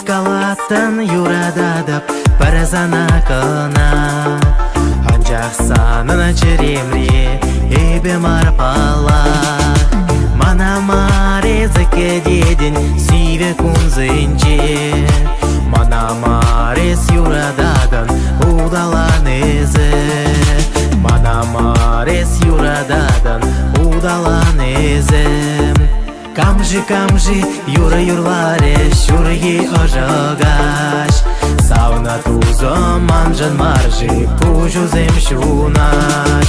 калаттын юрададып паразана кына анжақ санына черемри эбе марпала мана маре закедедин сиве кунзынче мана марес юрададан удалан эзе мана марес юрададан удалан эзе Камжи, юра юрларе, шурги ожогаш Сауна тузо манжан маржи, пужузем шунаш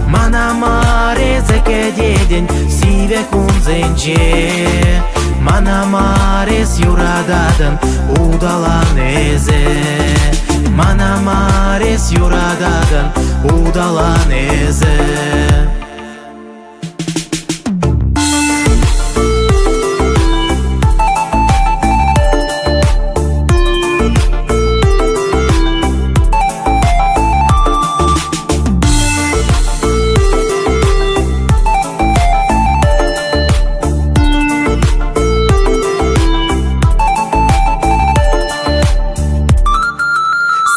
Мана маре закедеден, сиве кунзенче Мана марес юрададан, удалан эзе Мана марес юрададан, удалан эзе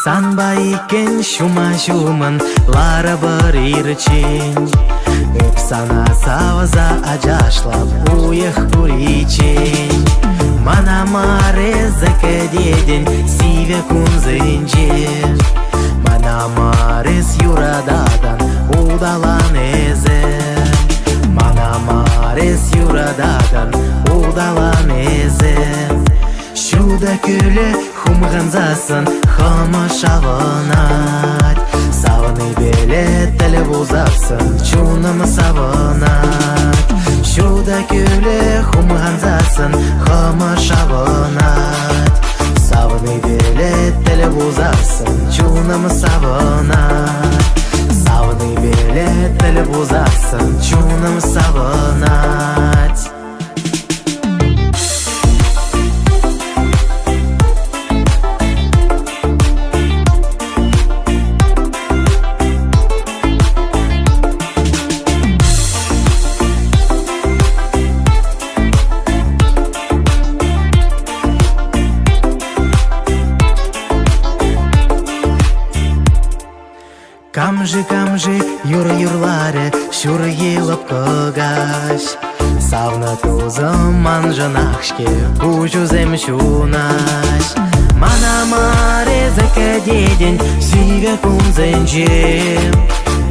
Санбайкен шума-шумын лара бір ирчен Эп сана саваза ажашлап уех куричен Мана маре закедеден сиве кунзынче Мана марес юрададан удалан эзе Мана марес юрададан удалан эзе Шуда күлі хумғанзасын хама шаванат Саваны беле тілі бұзапсын чуным саванат Шуда күлі хумғанзасын хама шаванат Саваны беле тілі бұзапсын чуным саванат Саваны беле тілі бұзапсын чуным саванат Камжи, юра юрларе, шура еліп көгаш Савна тузым манжанақшке, пужузем шунаш Мана маре закедеден, сиве кунзенче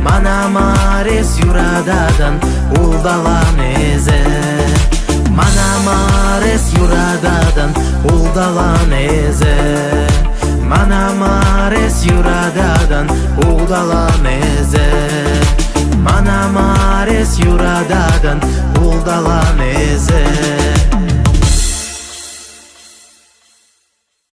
Мана марес юрададан, улдалан эзе Мана марес юрададан, улдалан эзе Мана марес юрададан удалан эзе Мана марес юрададан удалан эзе